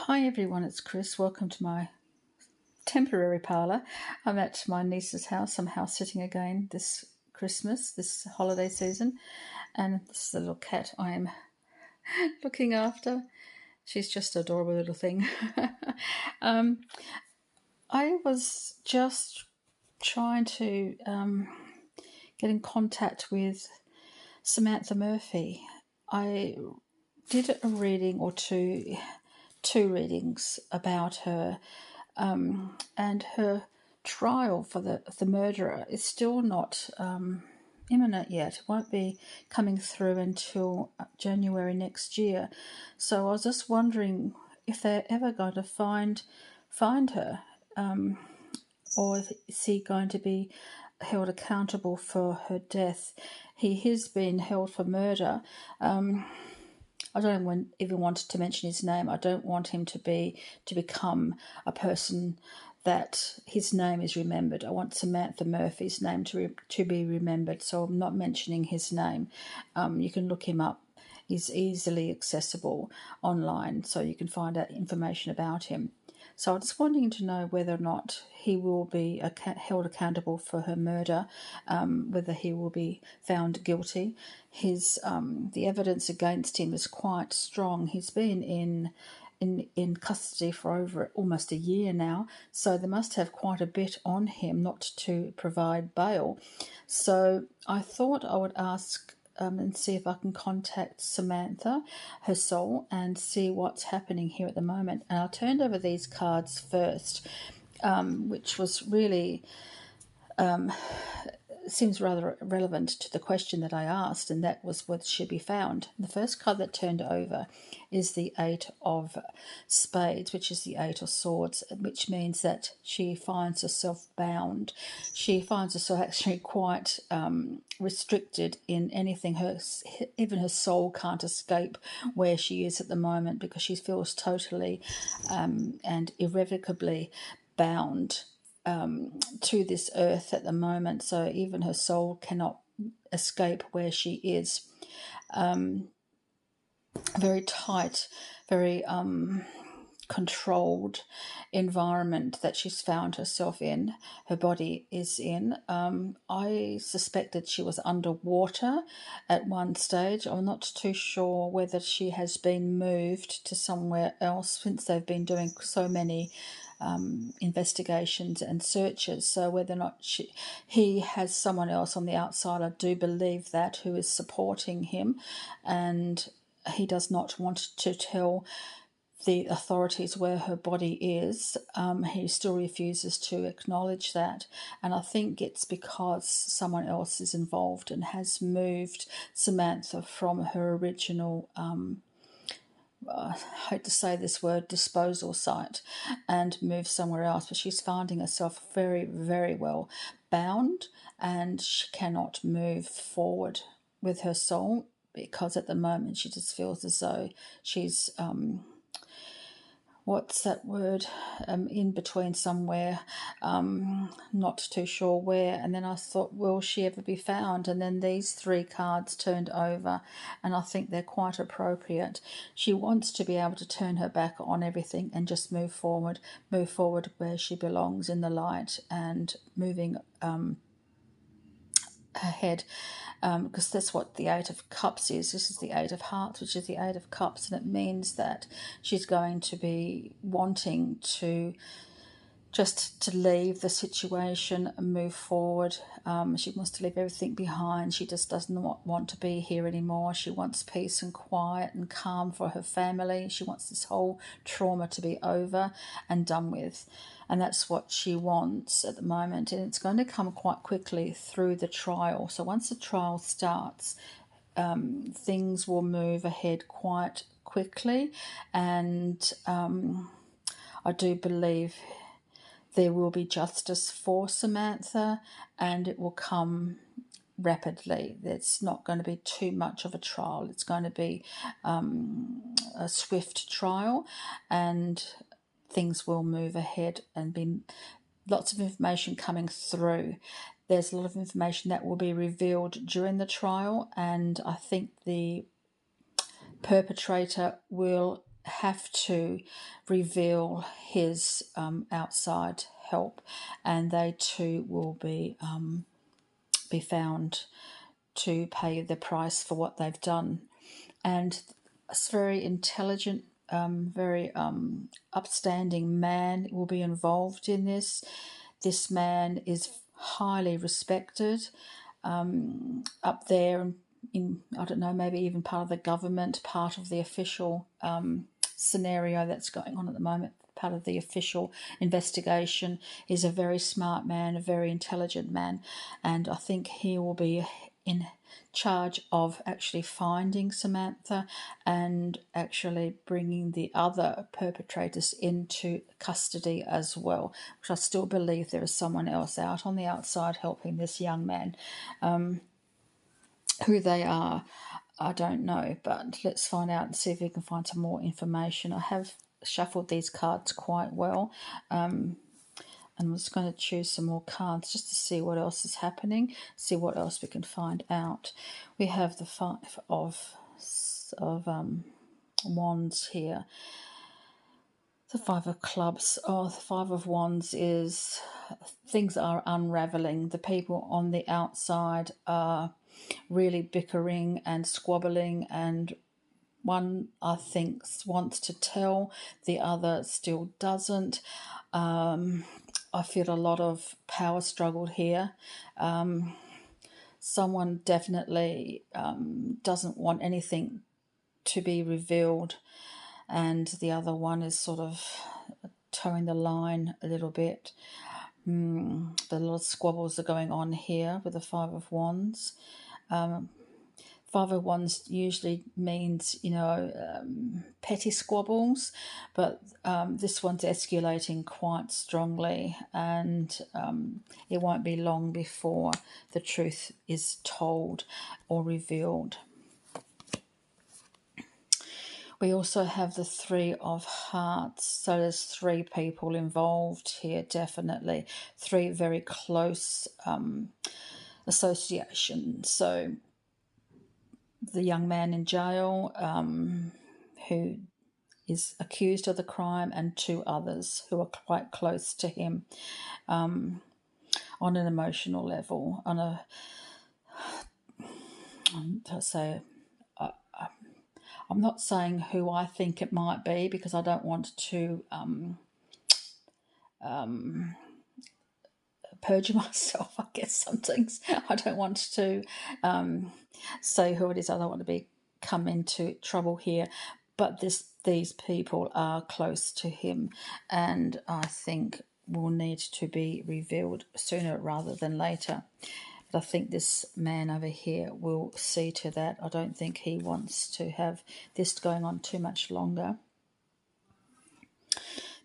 Hi everyone, it's Chris. Welcome to my temporary parlour. I'm at my niece's house. I'm house sitting again this Christmas, this holiday season, and this is the little cat I am looking after. She's just an adorable little thing. I was just trying to get in contact with Samantha Murphy. I did a reading or two readings about her, and her trial for the murderer is still not imminent yet. It won't be coming through until January next year. So I was just wondering if they're ever going to find her, or is he going to be held accountable for her death? He has been held for murder. I don't even want to mention his name. I don't want him to become a person that his name is remembered. I want Samantha Murphy's name to be remembered, so I'm not mentioning his name. You can look him up. He's easily accessible online, so you can find out information about him. So I was wanting to know whether or not he will be held accountable for her murder, whether he will be found guilty. The evidence against him is quite strong. He's been in custody for over almost a year now, so they must have quite a bit on him not to provide bail. So I thought I would ask and see if I can contact Samantha, her soul, and see what's happening here at the moment. And I turned over these cards first, which was really seems rather relevant to the question that I asked, and that was whether she be found. The first card that turned over is the Eight of Spades, which is the Eight of Swords, which means that she finds herself bound. She finds herself actually quite restricted in anything. Even her soul can't escape where she is at the moment, because she feels totally and irrevocably bound to this earth at the moment. So even her soul cannot escape where she is. Very tight, very controlled environment that she's found herself in, her body is in. I suspected she was underwater at one stage. I'm not too sure whether she has been moved to somewhere else, since they've been doing so many investigations and searches. So whether or not he has someone else on the outside, I do believe that, who is supporting him, and he does not want to tell the authorities where her body is. He still refuses to acknowledge that, and I think it's because someone else is involved and has moved Samantha from her original I hate to say this word, disposal site, and move somewhere else. But she's finding herself very, very well bound, and she cannot move forward with her soul, because at the moment she just feels as though she's what's that word, in between somewhere, not too sure where. And then I thought, will she ever be found? And then these three cards turned over, and I think they're quite appropriate. She wants to be able to turn her back on everything and just move forward where she belongs, in the light, and moving ahead, because that's what the Eight of Cups is. This is the Eight of Hearts, which is the Eight of Cups, and it means that she's going to be wanting to just to leave the situation and move forward. She wants to leave everything behind. She just does not want to be here anymore. She wants peace and quiet and calm for her family. She wants this whole trauma to be over and done with. And that's what she wants at the moment. And it's going to come quite quickly through the trial. So once the trial starts, things will move ahead quite quickly. And I do believe there will be justice for Samantha, and it will come rapidly. It's not going to be too much of a trial. It's going to be a swift trial, and things will move ahead and be lots of information coming through. There's a lot of information that will be revealed during the trial, and I think the perpetrator will have to reveal his outside help, and they too will be found to pay the price for what they've done. And a very intelligent, very upstanding man will be involved in this. This man is highly respected up there in, I don't know, maybe even part of the government, part of the official scenario that's going on at the moment, part of the official investigation. He's a very smart man, a very intelligent man, and I think he will be in charge of actually finding Samantha and actually bringing the other perpetrators into custody as well, which I still believe there is someone else out on the outside helping this young man. Who they are, I don't know, but let's find out and see if we can find some more information. I have shuffled these cards quite well. And I'm just going to choose some more cards just to see what else is happening, see what else we can find out. We have the Five of Wands here. The Five of Clubs. Oh, the Five of Wands is things are unraveling. The people on the outside are really bickering and squabbling, and one, I think, wants to tell, the other still doesn't. I feel a lot of power struggle here. Someone definitely doesn't want anything to be revealed, and the other one is sort of towing the line a little bit. But a lot of squabbles are going on here with the Five of Wands. Five of Wands usually means, petty squabbles, but this one's escalating quite strongly, and it won't be long before the truth is told or revealed. We also have the Three of Hearts, so there's three people involved here, definitely. Three very close associations. So the young man in jail who is accused of the crime, and two others who are quite close to him on an emotional level, on a, I'm not saying who I think it might be, because I don't want to perjure myself, I guess. Some things I don't want to say who it is. I don't want to come into trouble here, but these people are close to him, and I think will need to be revealed sooner rather than later. But I think this man over here will see to that. I don't think he wants to have this going on too much longer.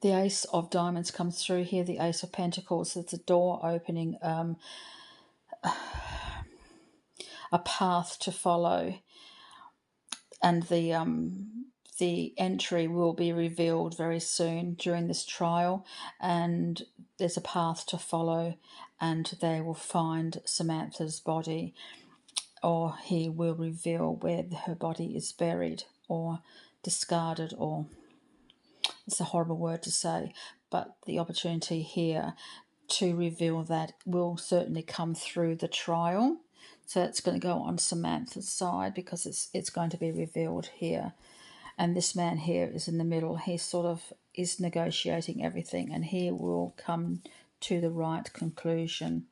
The Ace of Diamonds comes through here, the Ace of Pentacles. It's a door opening, a path to follow, and the entry will be revealed very soon during this trial, and there's a path to follow, and they will find Samantha's body, or he will reveal where her body is buried or discarded, or it's a horrible word to say, but the opportunity here to reveal that will certainly come through the trial. So it's going to go on Samantha's side, because it's going to be revealed here. And this man here is in the middle. He sort of is negotiating everything, and he will come to the right conclusion.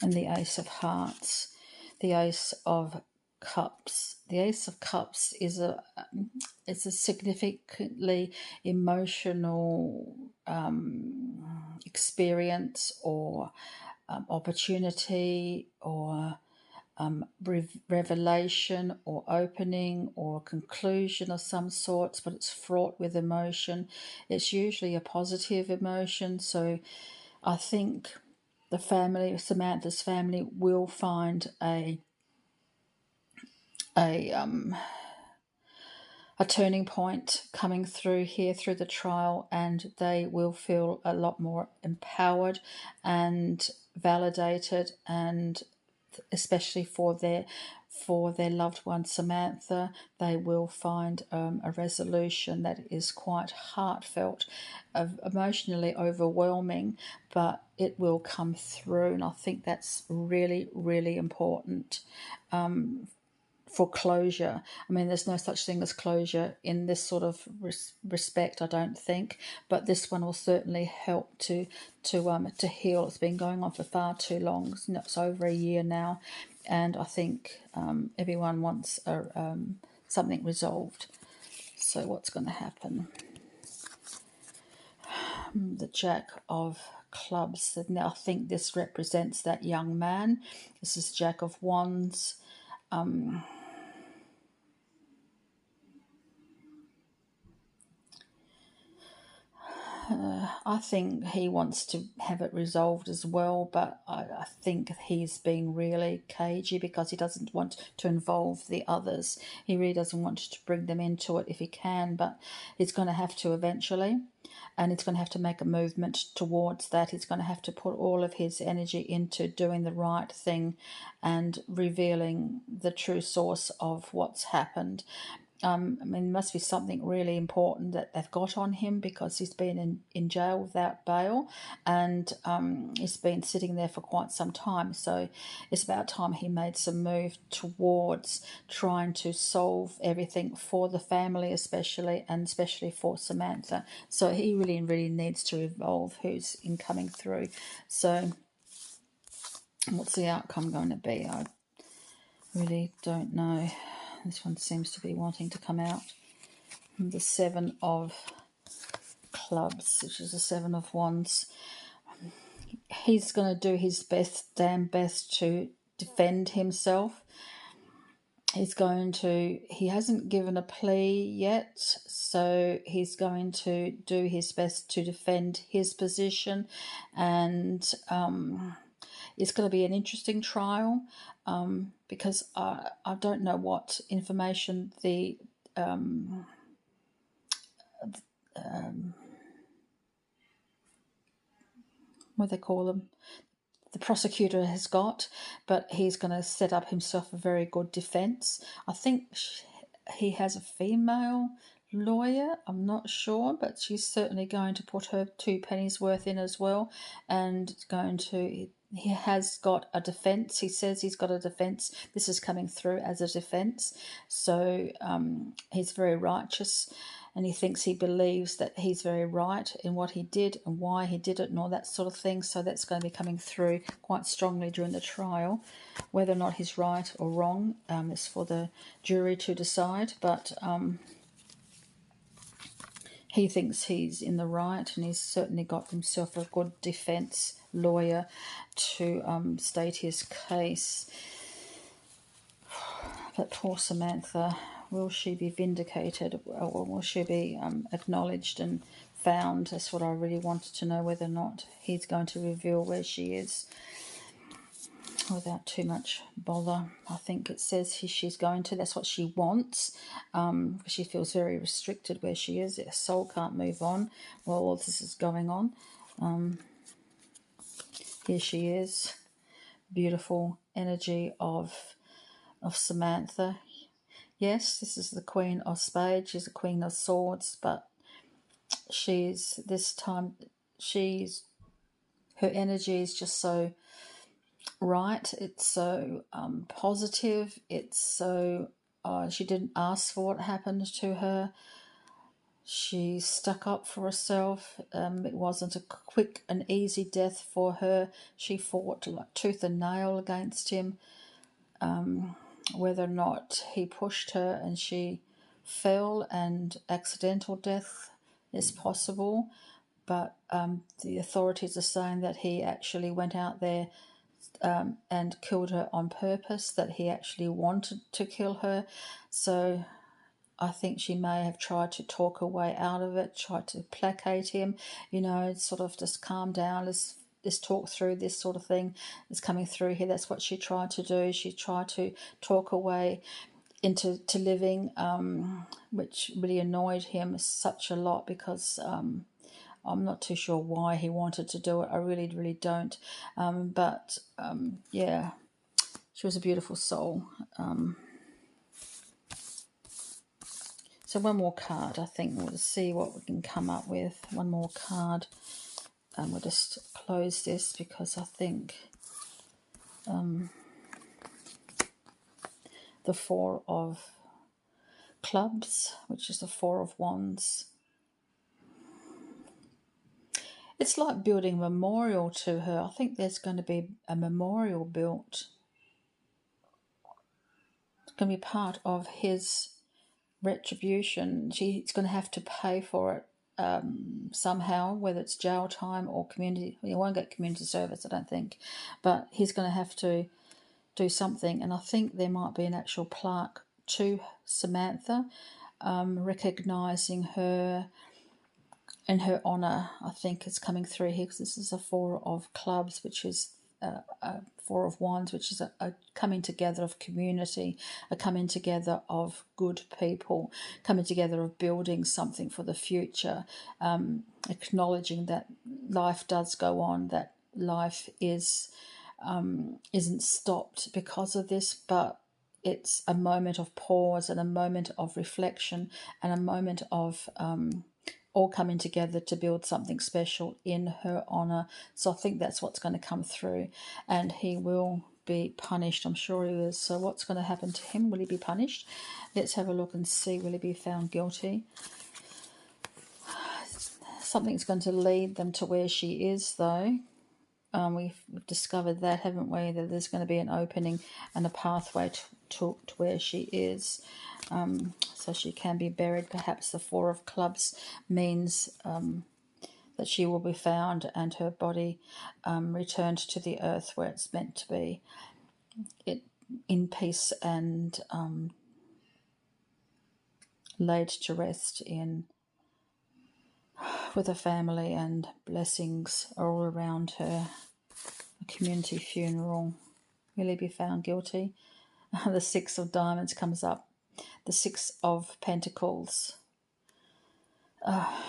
And the Ace of Hearts, the Ace of Cups. The Ace of Cups is it's a significantly emotional experience, or opportunity, or revelation, or opening, or conclusion of some sorts, but it's fraught with emotion. It's usually a positive emotion, so I think the family, Samantha's family, will find a a turning point coming through here through the trial, and they will feel a lot more empowered and validated, and especially for their loved one Samantha, they will find a resolution that is quite heartfelt, emotionally overwhelming, but it will come through. And I think that's really, really important for closure. I mean, there's no such thing as closure in this sort of respect, I don't think, but this one will certainly help to heal. It's been going on for far too long. It's over a year now, and I think everyone wants something resolved. So what's going to happen? The Jack of Clubs. Now, I think this represents that young man. This is Jack of Wands. I think he wants to have it resolved as well, but I think he's being really cagey because he doesn't want to involve the others. He really doesn't want to bring them into it if he can, but he's going to have to eventually, and he's going to have to make a movement towards that. He's going to have to put all of his energy into doing the right thing and revealing the true source of what's happened. I mean, it must be something really important that they've got on him, because he's been in jail without bail, and he's been sitting there for quite some time. So it's about time he made some move towards trying to solve everything for the family, especially, and especially for Samantha. So he really, really needs to evolve who's in coming through. So what's the outcome going to be? I really don't know. This one seems to be wanting to come out. The Seven of Clubs, which is the Seven of Wands. He's going to do his best, damn best, to defend himself. He hasn't given a plea yet, so he's going to do his best to defend his position, and it's going to be an interesting trial, because I don't know what information what they call them, the prosecutor has got, but he's going to set up himself a very good defence. I think he has a female lawyer, I'm not sure, but she's certainly going to put her two pennies worth in as well, and he has got a defence. He says he's got a defence. This is coming through as a defence. So he's very righteous, and he believes that he's very right in what he did and why he did it and all that sort of thing. So that's going to be coming through quite strongly during the trial. Whether or not he's right or wrong is for the jury to decide, but he thinks he's in the right, and he's certainly got himself a good defence lawyer to state his case. But poor Samantha, will she be vindicated, or will she be acknowledged and found? That's what I really wanted to know, whether or not he's going to reveal where she is without too much bother. I think it says she's going to. That's what she wants. She feels very restricted where she is. Her soul can't move on while all this is going on. Here she is. Beautiful energy of Samantha. Yes, this is the Queen of Spades. She's the Queen of Swords, but her energy is just so right. It's so positive. It's so she didn't ask for what happened to her. She stuck up for herself. It wasn't a quick and easy death for her. She fought like tooth and nail against him. Whether or not he pushed her and she fell, and accidental death is possible, but the authorities are saying that he actually went out there and killed her on purpose, that he actually wanted to kill her. So I think she may have tried to talk her way out of it, tried to placate him, sort of just calm down, let's talk through this sort of thing that's coming through here. That's what she tried to do. She tried to talk her way into living, which really annoyed him such a lot because I'm not too sure why he wanted to do it. I really, really don't. But yeah, she was a beautiful soul. So one more card, I think. We'll see what we can come up with. One more card. We'll just close this because I think the Four of Clubs, which is the Four of Wands. It's like building a memorial to her. I think there's going to be a memorial built. It's going to be part of his retribution. She's going to have to pay for it somehow, whether it's jail time or community. He won't get community service, I don't think, but he's going to have to do something. And I think there might be an actual plaque to Samantha, recognising her in her honour. I think it's coming through here because this is a Four of Clubs, which is a Four of Wands, which is a coming together of community, a coming together of good people, coming together of building something for the future, acknowledging that life does go on, that life isn't stopped because of this, but it's a moment of pause and a moment of reflection and a moment of all coming together to build something special in her honour. So I think that's what's going to come through, and he will be punished. I'm sure he is. So what's going to happen to him? Will he be punished? Let's have a look and see. Will he be found guilty? Something's going to lead them to where she is, though. We've discovered that, haven't we? That there's going to be an opening and a pathway to where she is, so she can be buried. Perhaps the Four of Clubs means that she will be found and her body returned to the earth where it's meant to be, in peace and laid to rest in with a family, and blessings are all around her. A community funeral. Will he be found guilty? The Six of Diamonds comes up. The Six of Pentacles. I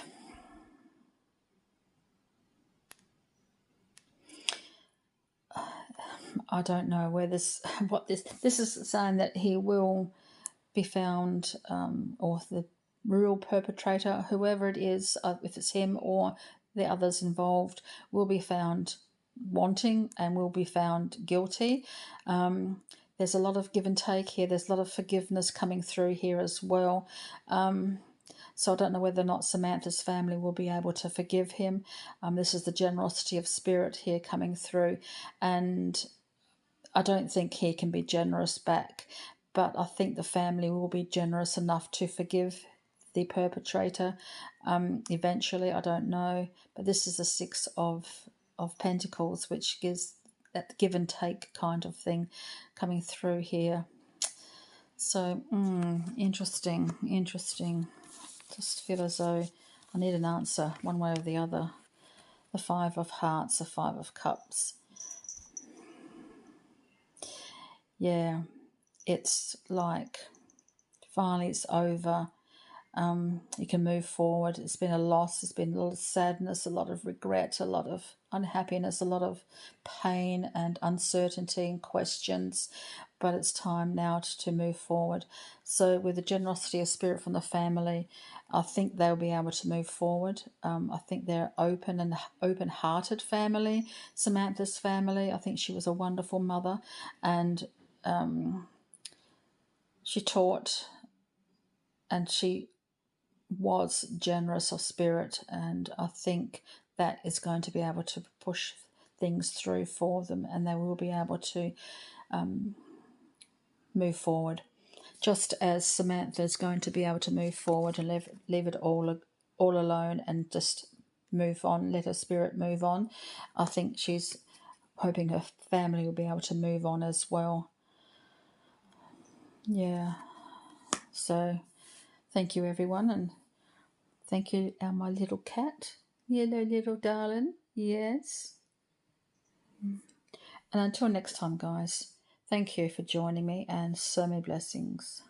don't know where this is saying that he will be found, or the real perpetrator, whoever it is, if it's him or the others involved, will be found wanting and will be found guilty. There's a lot of give and take here. There's a lot of forgiveness coming through here as well. So I don't know whether or not Samantha's family will be able to forgive him. This is the generosity of spirit here coming through, and I don't think he can be generous back, but I think the family will be generous enough to forgive the perpetrator eventually. I don't know, but this is a Six of Pentacles, which gives that give and take kind of thing coming through here. So interesting. Just feel as though I need an answer one way or the other. The Five of Hearts, the Five of Cups. Yeah, it's like finally it's over. You can move forward. It's been a loss. There's been a lot of sadness, a lot of regret, a lot of unhappiness, a lot of pain and uncertainty and questions. But it's time now to move forward. So with the generosity of spirit from the family, I think they'll be able to move forward. I think they're open-hearted family. Samantha's family, I think she was a wonderful mother, and she taught and she was generous of spirit, and I think that is going to be able to push things through for them, and they will be able to move forward, just as Samantha is going to be able to move forward and leave it all alone and just move on, let her spirit move on. I think she's hoping her family will be able to move on as well. Yeah, so thank you everyone, and thank you, my little cat. Hello, little darling. Yes. And until next time, guys, thank you for joining me, and so many blessings.